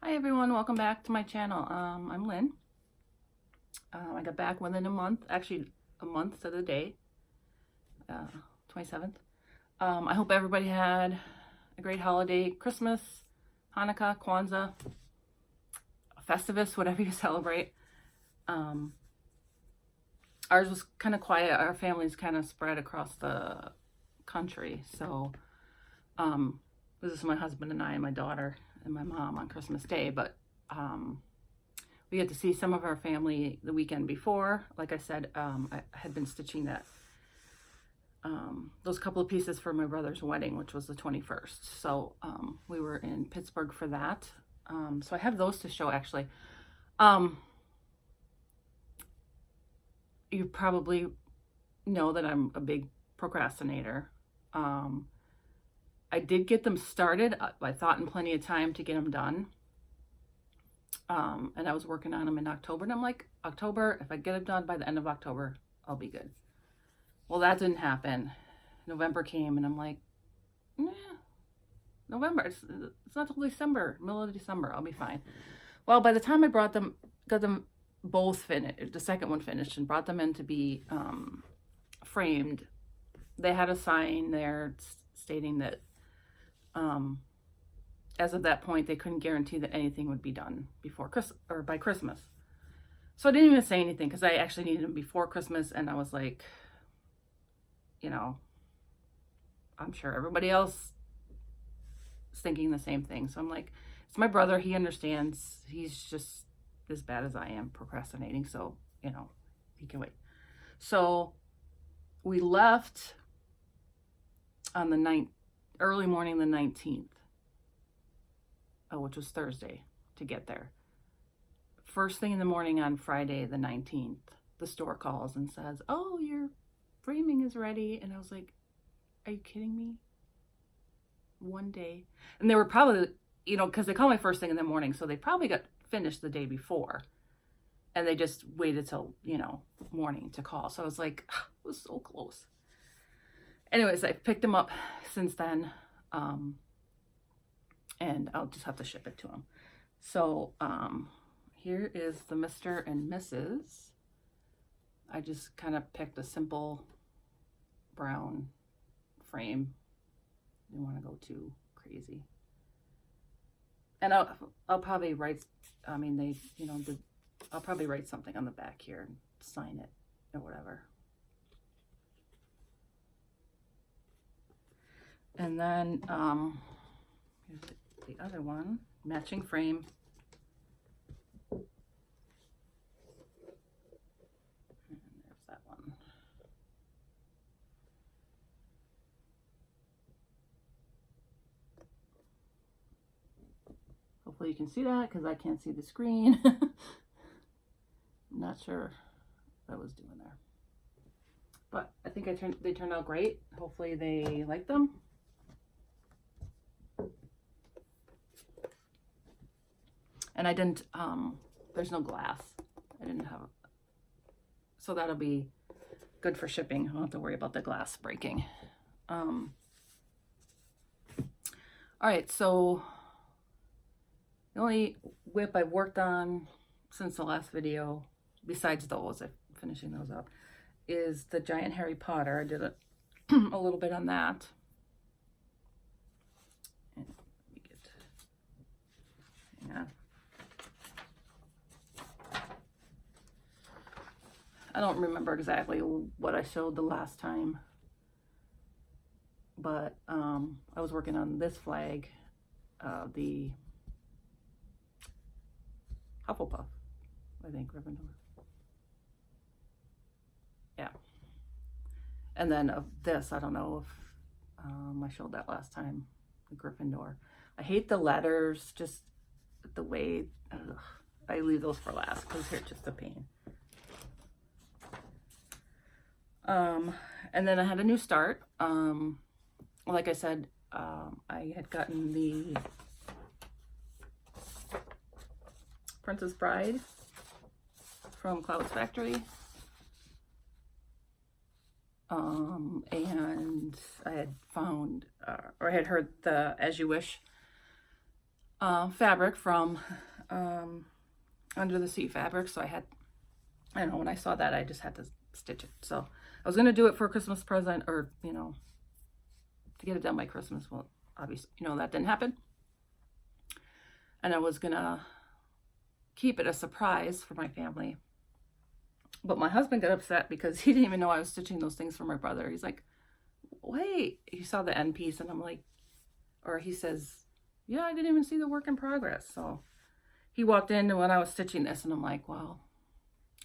Hi everyone, welcome back to my channel. I'm Lynn. I got back within a month, actually a month to the day, 27th. I hope everybody had a great holiday, Christmas, Hanukkah, Kwanzaa, Festivus, whatever you celebrate. Ours was kind of quiet. Our family's kind of spread across the country. So this is my husband and I and my daughter and my mom on Christmas Day, but we get to see some of our family the weekend before. Like I said, I had been stitching those couple of pieces for my brother's wedding, which was the 21st. So we were in Pittsburgh for that. So I have those to show actually. You probably know that I'm a big procrastinator. I did get them started. I thought in plenty of time to get them done. And I was working on them in October. And I'm like, October, if I get them done by the end of October, I'll be good. Well, that didn't happen. November came and I'm like, nah, November. It's not till December, middle of December. I'll be fine. Well, by the time I got them both finished, the second one finished and brought them in to be framed, they had a sign there stating that as of that point, they couldn't guarantee that anything would be done before Christmas or by Christmas. So I didn't even say anything because I actually needed them before Christmas. And I was like, you know, I'm sure everybody else is thinking the same thing. So I'm like, it's my brother. He understands. He's just as bad as I am procrastinating. So, you know, he can wait. So we left on the early morning, the 19th, which was Thursday, to get there. First thing in the morning on Friday, the 19th, the store calls and says, oh, your framing is ready. And I was like, are you kidding me? One day. And they were probably, you know, because they call me first thing in the morning, so they probably got finished the day before. And they just waited till, you know, morning to call. So I was like, it was so close. Anyways, I've picked them up since then, and I'll just have to ship it to them. So here is the Mr. and Mrs. I just kind of picked a simple brown frame. Didn't want to go too crazy. And I'll probably write, I mean, they, you know, I'll probably write something on the back here and sign it or whatever. And then here's the other one, matching frame. And there's that one. Hopefully you can see that because I can't see the screen. I'm not sure what I was doing there. But I think they turned out great. Hopefully they like them. And I didn't, there's no glass. I didn't have, so that'll be good for shipping. I don't have to worry about the glass breaking. All right, so the only whip I've worked on since the last video, besides those, I'm finishing those up, is the giant Harry Potter. I did a little bit on that. And let me get, hang on. I don't remember exactly what I showed the last time, but I was working on this flag, the Hufflepuff, I think, Gryffindor. Yeah. And then of this, I don't know if I showed that last time, the Gryffindor. I hate the letters, just the way, I leave those for last because they're just a pain. And then I had a new start. Like I said, I had gotten the Princess Bride from Cloud's Factory. And I had found, or I had heard the As You Wish fabric from Under the Sea Fabric. So I don't know, when I saw that, I just had to stitch it. So I was going to do it for a Christmas present, or, you know, to get it done by Christmas. Well, obviously, you know, that didn't happen. And I was going to keep it a surprise for my family. But my husband got upset because he didn't even know I was stitching those things for my brother. He's like, wait, he saw the end piece, and I'm like, or he says, yeah, I didn't even see the work in progress. So he walked in when I was stitching this, and I'm like, well,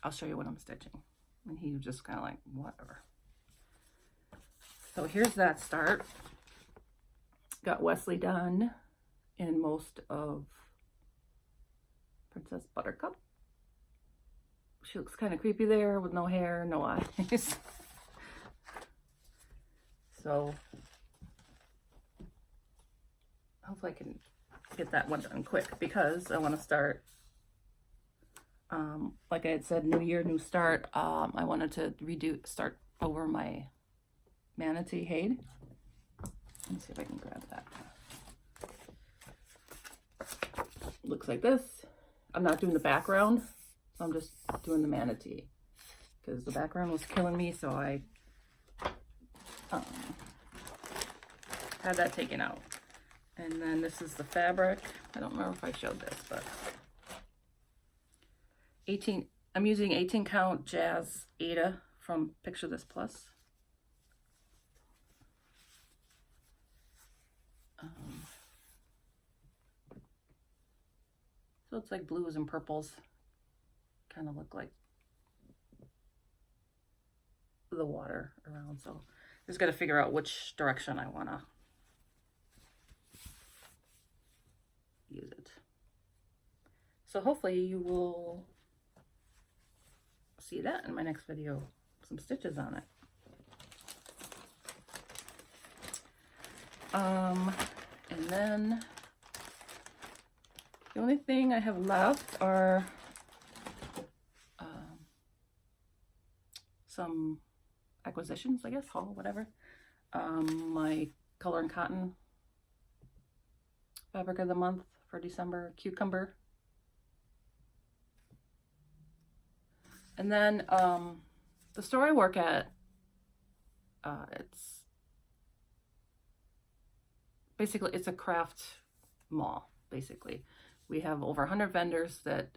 I'll show you what I'm stitching. And he was just kind of like, whatever. So here's that start. Got Wesley done in most of Princess Buttercup. She looks kind of creepy there with no hair, no eyes. So hopefully I can get that one done quick, because I want to start, like I had said, new year, new start. I wanted to start over my Manatee Hade. Let me see if I can grab that. Looks like this. I'm not doing the background, so I'm just doing the manatee, because the background was killing me, so I had that taken out. And then this is the fabric. I don't remember if I showed this, but I'm using 18 count Jazz Ada from Picture This Plus. So it's like blues and purples, kind of look like the water around. So just got to figure out which direction I want to use it. So hopefully you will see that in my next video, some stitches on it. And then the only thing I have left are some acquisitions, I guess, haul, whatever. My Color and Cotton fabric of the month for December, Cucumber. And then the store I work at, it's basically, it's a craft mall, basically. We have over 100 vendors that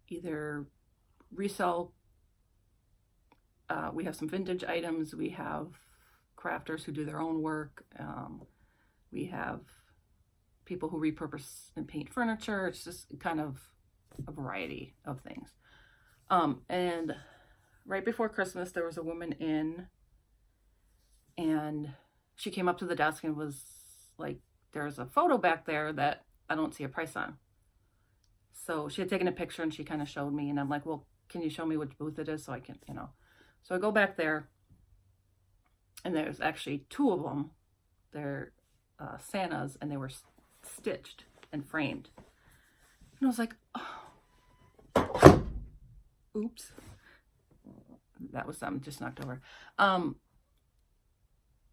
either resell, we have some vintage items, we have crafters who do their own work, we have people who repurpose and paint furniture. It's just kind of a variety of things. And right before Christmas, there was a woman in, and she came up to the desk and was like, there's a photo back there that I don't see a price on. So she had taken a picture and she kind of showed me, and I'm like, well, can you show me which booth it is so I can, you know. So I go back there, and there's actually two of them. They're Santas, and they were stitched and framed. And I was like, oh, oops. That was something just knocked over.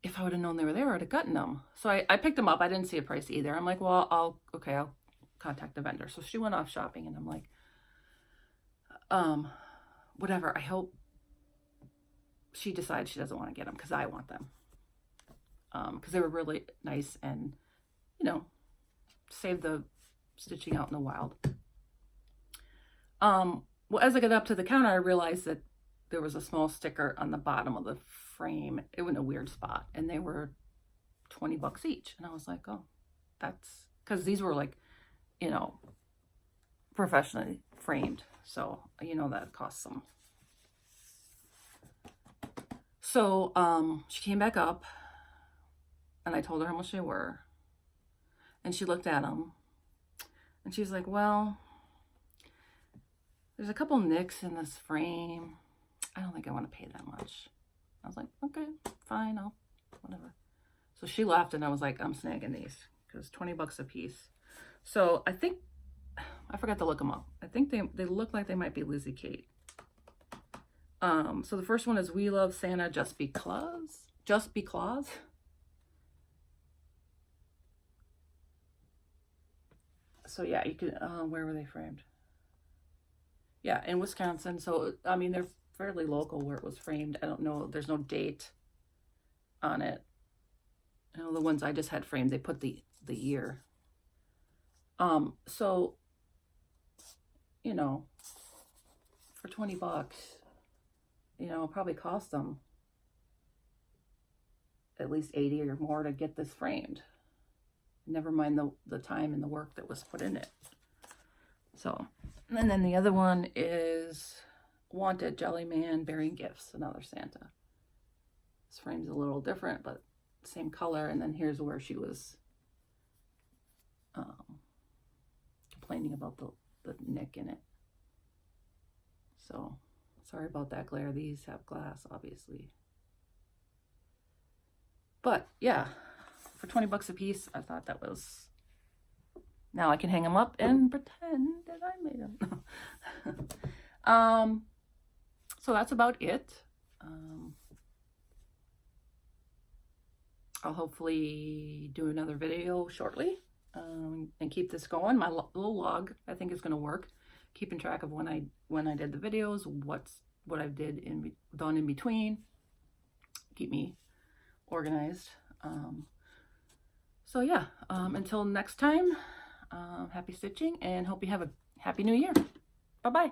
If I would have known they were there, I would have gotten them. So I picked them up. I didn't see a price either. I'm like, well, I'll contact the vendor. So she went off shopping, and I'm like, whatever. I hope she decides she doesn't want to get them, because I want them. Because they were really nice, and, you know, save the stitching out in the wild. Well, as I got up to the counter, I realized that there was a small sticker on the bottom of the frame. It was in a weird spot, and they were $20 each. And I was like, oh, that's, because these were like, you know, professionally framed. So, you know, that costs some. So, she came back up, and I told her how much they were. And she looked at them, and she was like, well, there's a couple nicks in this frame. I don't think I want to pay that much. I was like, okay, fine, I'll, whatever. So she left, and I was like, I'm snagging these, because $20 a piece. So I think, I forgot to look them up. I think they look like they might be Lizzie Kate. So the first one is We Love Santa Just Because. Just Because. So yeah, you can, where were they framed? Yeah, in Wisconsin. So, I mean, they're fairly local where it was framed. I don't know, there's no date on it. You know, the ones I just had framed, they put the year. So, you know, for 20 bucks, you know, it probably cost them at least 80 or more to get this framed. Never mind the time and the work that was put in it. So, and then the other one is Wanted Jelly Man Bearing Gifts, another Santa. This frame's a little different, but same color. And then here's where she was complaining about the nick in it. So, sorry about that glare. These have glass, obviously. But, yeah, for 20 bucks a piece, I thought that was... Now I can hang them up and pretend that I made them. So that's about it. I'll hopefully do another video shortly and keep this going. My little log, I think, is going to work. Keeping track of when I did the videos, what I've done in between. Keep me organized. So yeah, until next time, happy stitching and hope you have a happy new year. Bye-bye.